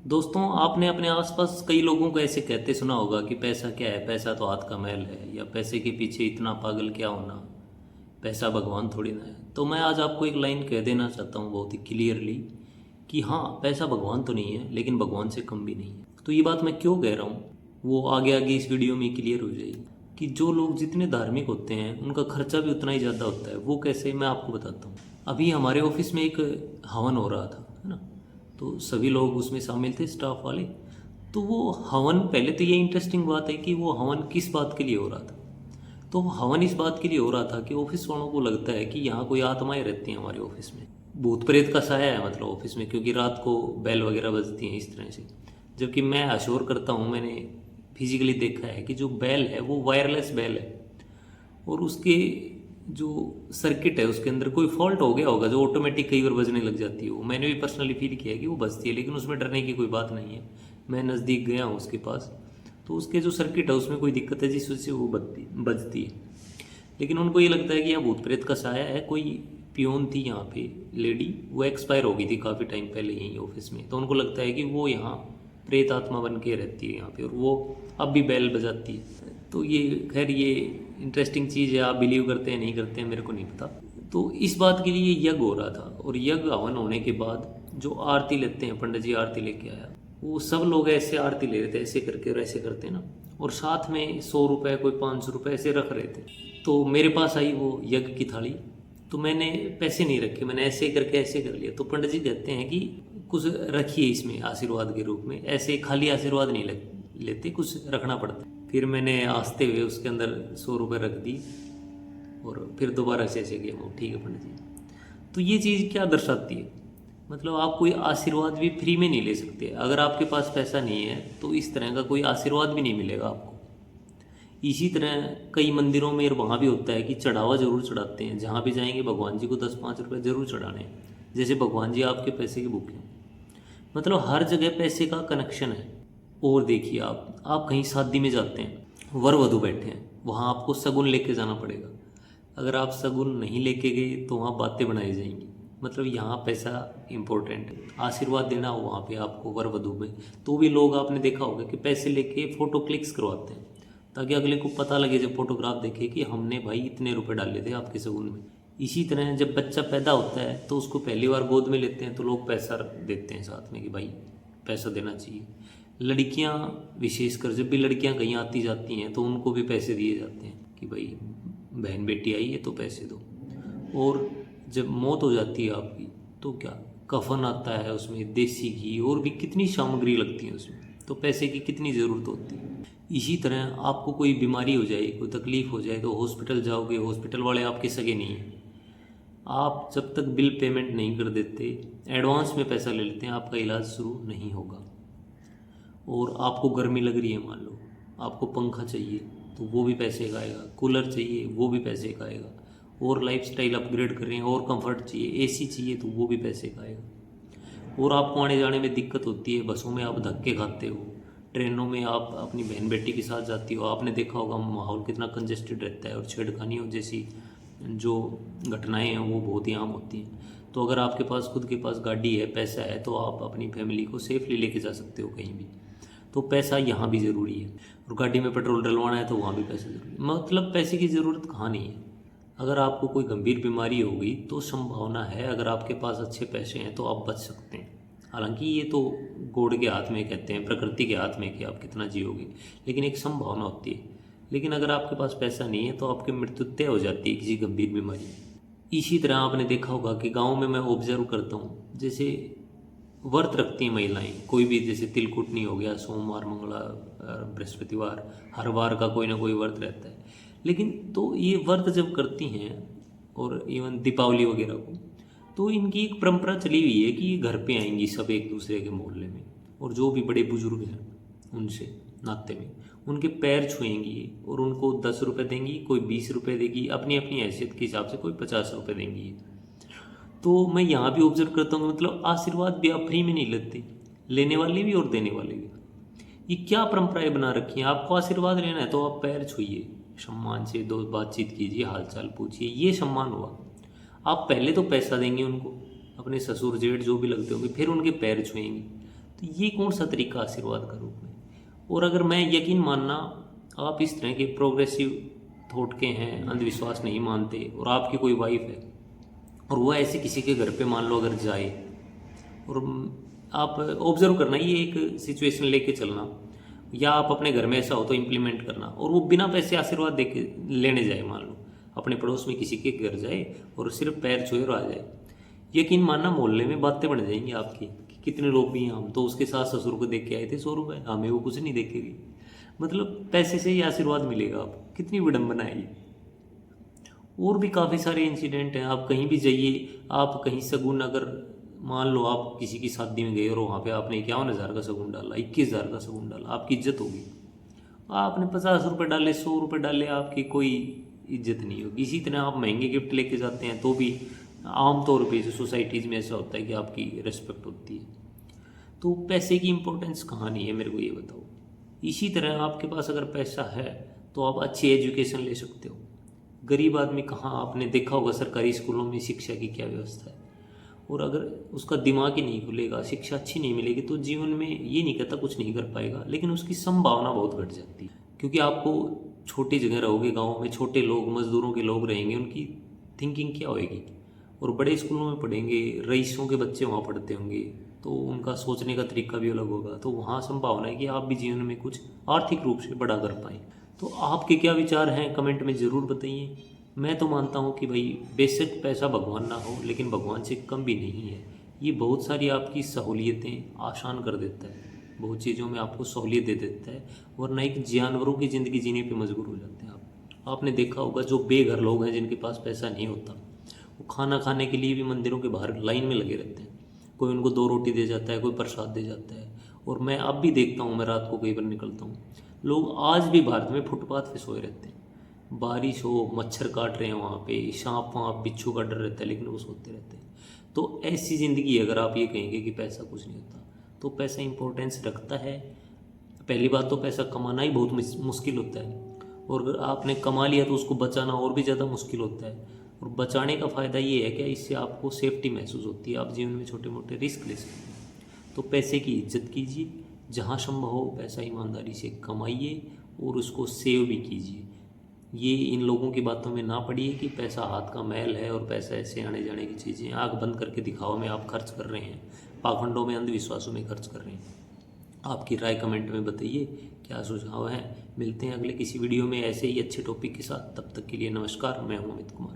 दोस्तों, आपने अपने आसपास कई लोगों को ऐसे कहते सुना होगा कि पैसा क्या है, पैसा तो हाथ का मैल है, या पैसे के पीछे इतना पागल क्या होना, पैसा भगवान थोड़ी ना है। तो मैं आज आपको एक लाइन कह देना चाहता हूँ बहुत ही क्लियरली कि हाँ, पैसा भगवान तो नहीं है, लेकिन भगवान से कम भी नहीं है। तो ये बात मैं क्यों कह रहा हूँ, वो आगे आगे इस वीडियो में क्लियर हो जाएगी कि जो लोग जितने धार्मिक होते हैं उनका खर्चा भी उतना ही ज़्यादा होता है। वो कैसे, मैं आपको बताता हूँ। अभी हमारे ऑफिस में एक हवन हो रहा था, है ना। तो सभी लोग उसमें शामिल थे, स्टाफ वाले। तो वो हवन, पहले तो ये इंटरेस्टिंग बात है कि वो हवन किस बात के लिए हो रहा था। तो वो हवन इस बात के लिए हो रहा था कि ऑफिस वालों को लगता है कि यहाँ कोई आत्माएं रहती हैं हमारे ऑफिस में, भूत प्रेत का साया है मतलब ऑफिस में, क्योंकि रात को बेल वगैरह बजती हैं इस तरह से। जबकि मैं अश्योर करता हूँ, मैंने फिजिकली देखा है कि जो बेल है वो वायरलेस बेल है, और उसके जो सर्किट है उसके अंदर कोई फॉल्ट हो गया होगा, जो ऑटोमेटिक कई बार बजने लग जाती है। वो मैंने भी पर्सनली फील किया है कि वो बजती है, लेकिन उसमें डरने की कोई बात नहीं है। मैं नज़दीक गया हूँ उसके पास, तो उसके जो सर्किट है उसमें कोई दिक्कत है जिस वजह से वो बजती है। लेकिन उनको ये लगता है कि यहाँ भूत प्रेत का साया है। कोई पियोन थी यहाँ पे, लेडी, वो एक्सपायर हो गई थी काफ़ी टाइम पहले यहीं ऑफिस में, तो उनको लगता है कि वो यहाँ प्रेत आत्मा बन के रहती है यहाँ पे, और वो अब भी बैल बजाती है। तो ये, खैर, ये इंटरेस्टिंग चीज़ है। आप बिलीव करते हैं नहीं करते हैं मेरे को नहीं पता। तो इस बात के लिए यज्ञ हो रहा था, और यज्ञ हवन होने के बाद जो आरती लेते हैं, पंडित जी आरती लेके आया, वो सब लोग ऐसे आरती ले रहे थे, ऐसे करके और ऐसे करते ना, और साथ में 100 रुपये, कोई 500 रुपये ऐसे रख रहे थे। तो मेरे पास आई वो यज्ञ की थाली, तो मैंने पैसे नहीं रखे, मैंने ऐसे करके ऐसे कर लिया। तो पंडित जी कहते हैं कि कुछ रखिए इसमें आशीर्वाद के रूप में, ऐसे खाली आशीर्वाद नहीं लेते, कुछ रखना पड़ता है। फिर मैंने आस्ते हुए उसके अंदर 100 रुपये रख दी, और फिर दोबारा से ऐसे किया। वो ठीक है पंडित जी। तो ये चीज़ क्या दर्शाती है, मतलब आप कोई आशीर्वाद भी फ्री में नहीं ले सकते। अगर आपके पास पैसा नहीं है तो इस तरह का कोई आशीर्वाद भी नहीं मिलेगा आपको। इसी तरह कई मंदिरों में वहाँ भी होता है कि चढ़ावा जरूर चढ़ाते हैं, जहाँ भी जाएंगे भगवान जी को 10-5 रुपये जरूर चढ़ाने हैं, जैसे भगवान जी आपके पैसे के भूखे हैं। मतलब हर जगह पैसे का कनेक्शन है। और देखिए, आप कहीं शादी में जाते हैं, वर वधू बैठे हैं, वहाँ आपको शगुन लेके जाना पड़ेगा। अगर आप शगुन नहीं लेके गए तो वहाँ बातें बनाई जाएंगी। मतलब यहाँ पैसा इंपॉर्टेंट है। आशीर्वाद देना हो वहाँ पे आपको वर वधु में, तो भी लोग, आपने देखा होगा कि पैसे लेके फ़ोटो क्लिक्स करवाते हैं, ताकि अगले को पता लगे जब फोटोग्राफ देखे कि हमने भाई इतने रुपए डाले थे आपके शगुन में। इसी तरह जब बच्चा पैदा होता है तो उसको पहली बार गोद में लेते हैं तो लोग पैसा देते हैं साथ में कि भाई पैसा देना चाहिए। लड़कियां, विशेषकर जब भी लड़कियां कहीं आती जाती हैं तो उनको भी पैसे दिए जाते हैं कि भाई बहन बेटी आई है तो पैसे दो। और जब मौत हो जाती है आपकी तो क्या, कफन आता है, उसमें देसी घी और भी कितनी सामग्री लगती है उसमें, तो पैसे की कितनी ज़रूरत होती है। इसी तरह आपको कोई बीमारी हो जाए, कोई तकलीफ़ हो जाए तो हॉस्पिटल जाओगे, हॉस्पिटल वाले आपके सगे नहीं हैं। आप जब तक बिल पेमेंट नहीं कर देते, एडवांस में पैसा ले लेते हैं, आपका इलाज शुरू नहीं होगा। और आपको गर्मी लग रही है, मान लो आपको पंखा चाहिए तो वो भी पैसे का आएगा, कूलर चाहिए वो भी पैसे का आएगा, और लाइफस्टाइल अपग्रेड कर रहे हैं और कंफर्ट चाहिए, एसी चाहिए तो वो भी पैसे का आएगा। और आपको आने जाने में दिक्कत होती है, बसों में आप धक्के खाते हो, ट्रेनों में आप अपनी बहन बेटी के साथ जाती हो, आपने देखा होगा माहौल कितना कंजेस्टेड रहता है, और छेड़खानियों जैसी जो घटनाएं हैं वो बहुत ही आम होती हैं। तो अगर आपके पास खुद के पास गाड़ी है, पैसा है, तो आप अपनी फैमिली को सेफली लेके जा सकते हो कहीं भी। तो पैसा यहाँ भी ज़रूरी है। और गाड़ी में पेट्रोल डलवाना है तो वहाँ भी पैसा ज़रूरी है। मतलब पैसे की ज़रूरत कहाँ नहीं है। अगर आपको कोई गंभीर बीमारी हो गई तो संभावना है, अगर आपके पास अच्छे पैसे हैं तो आप बच सकते हैं। हालांकि ये तो गॉड के हाथ में, कहते हैं प्रकृति के हाथ में कि आप कितना जियोगे, लेकिन एक संभावना होती है। लेकिन अगर आपके पास पैसा नहीं है तो आपकी मृत्यु तय हो जाती है किसी गंभीर बीमारी। इसी तरह आपने देखा होगा कि गाँव में मैं ऑब्जर्व करता हूँ, जैसे व्रत रखती हैं महिलाएं, कोई भी, जैसे तिलकुटनी हो गया, सोमवार, मंगलवार, बृहस्पतिवार, हर वार का कोई ना कोई व्रत रहता है। लेकिन तो ये व्रत जब करती हैं, और इवन दीपावली वगैरह को, तो इनकी एक परंपरा चली हुई है कि ये घर पे आएंगी सब एक दूसरे के मोहल्ले में, और जो भी बड़े बुजुर्ग हैं उनसे नाते में उनके पैर छुएंगी, और उनको 10 रुपये देंगी, कोई 20 रुपये देगी, अपनी अपनी हैसियत के हिसाब से कोई 50 रुपये देंगी। तो मैं यहाँ भी ऑब्जर्व करता हूँ, मतलब आशीर्वाद भी आप फ्री में नहीं लेते, लेने वाले भी और देने वाले भी। ये क्या परंपराएं बना रखी हैं, आपको आशीर्वाद लेना है तो आप पैर छूइए, सम्मान से दो बातचीत कीजिए, हालचाल पूछिए, ये सम्मान हुआ। आप पहले तो पैसा देंगे उनको, अपने ससुर जेठ जो भी लगते होंगे, फिर उनके पैर छुएंगे। तो ये कौन सा तरीका आशीर्वाद का रूप में। और अगर मैं यकीन मानना आप इस तरह के प्रोग्रेसिव थॉट के हैं, अंधविश्वास नहीं मानते, और आपकी कोई वाइफ है और वह ऐसे किसी के घर पे मान लो अगर जाए, और आप ऑब्जर्व करना, ये एक सिचुएशन लेके चलना, या आप अपने घर में ऐसा हो तो इम्प्लीमेंट करना, और वो बिना पैसे आशीर्वाद दे के लेने जाए, मान लो अपने पड़ोस में किसी के घर जाए और सिर्फ पैर छुए और आ जाए, यकीन मानना मोहल्ले में बातें बढ़ जाएंगी आपकी कि कितने लोग भी हैं, हम तो उसके साथ ससुर को देख के आए थे 100 रुपये, हमें वो कुछ नहीं देखेगी। मतलब पैसे से ही आशीर्वाद मिलेगा आपको, कितनी विडम्बना है ये। और भी काफ़ी सारे इंसिडेंट हैं, आप कहीं भी जाइए, आप कहीं शगुन, अगर मान लो आप किसी की शादी में गए और वहाँ पे आपने 51,000 का शगुन डाला, 21,000 का शगुन डाला, आपकी इज्जत होगी। आपने 50 रुपये डाले, 100 रुपये डाले, आपकी कोई इज्जत नहीं होगी। इसी तरह आप महंगे गिफ्ट लेके जाते हैं तो भी आमतौर पे जो सोसाइटीज़ में ऐसा होता है कि आपकी रिस्पेक्ट होती है। तो पैसे की इम्पोर्टेंस कहाँ नहीं है, मेरे को ये बताओ। इसी तरह आपके पास अगर पैसा है तो आप अच्छी एजुकेशन ले सकते हो। गरीब आदमी कहाँ, आपने देखा होगा सरकारी स्कूलों में शिक्षा की क्या व्यवस्था है। और अगर उसका दिमाग ही नहीं खुलेगा, शिक्षा अच्छी नहीं मिलेगी, तो जीवन में ये नहीं कहता कुछ नहीं कर पाएगा, लेकिन उसकी संभावना बहुत घट जाती है। क्योंकि आपको छोटी जगह रहोगे, गाँव में छोटे लोग, मजदूरों के लोग रहेंगे, उनकी थिंकिंग क्या होएगी। और बड़े स्कूलों में पढ़ेंगे, रईसों के बच्चे वहाँ पढ़ते होंगे, तो उनका सोचने का तरीका भी अलग होगा, तो वहाँ संभावना है कि आप भी जीवन में कुछ आर्थिक रूप से बड़ा कर पाएँ। तो आपके क्या विचार हैं, कमेंट में ज़रूर बताइए। मैं तो मानता हूँ कि भाई बेशक पैसा भगवान ना हो, लेकिन भगवान से कम भी नहीं है। ये बहुत सारी आपकी सहूलियतें आसान कर देता है, बहुत चीज़ों में आपको सहूलियत दे देता है, वरना एक जानवरों की ज़िंदगी जीने पे मजबूर हो जाते हैं आप। आपने देखा होगा जो बेघर लोग हैं, जिनके पास पैसा नहीं होता, वो खाना खाने के लिए भी मंदिरों के बाहर लाइन में लगे रहते हैं। कोई उनको 2 रोटी दे जाता है, कोई प्रसाद दे जाता है। और मैं अब भी देखता हूँ, मैं रात को कई बार निकलता हूँ, लोग आज भी भारत में फुटपाथ पे सोए रहते हैं। बारिश हो, मच्छर काट रहे हैं वहाँ पे, सांप वहाँ बिच्छू का डर रहता है, लेकिन वो सोते रहते हैं। तो ऐसी ज़िंदगी, अगर आप ये कहेंगे कि पैसा कुछ नहीं होता, तो पैसा इंपॉर्टेंस रखता है। पहली बात तो पैसा कमाना ही बहुत मुश्किल होता है, और अगर आपने कमा लिया तो उसको बचाना और भी ज़्यादा मुश्किल होता है। और बचाने का फ़ायदा ये है कि इससे आपको सेफ्टी महसूस होती है, आप जीवन में छोटे मोटे रिस्क ले सकते हैं। तो पैसे की इज्जत कीजिए, जहाँ संभव हो पैसा ईमानदारी से कमाइए और उसको सेव भी कीजिए। ये इन लोगों की बातों में ना पड़िए कि पैसा हाथ का मैल है और पैसा ऐसे आने जाने की चीज़ें, आँख बंद करके दिखावा में आप खर्च कर रहे हैं, पाखंडों में, अंधविश्वासों में खर्च कर रहे हैं। आपकी राय कमेंट में बताइए, क्या सुझाव हैं। मिलते हैं अगले किसी वीडियो में ऐसे ही अच्छे टॉपिक के साथ, तब तक के लिए नमस्कार। मैं हूं अमित कुमार।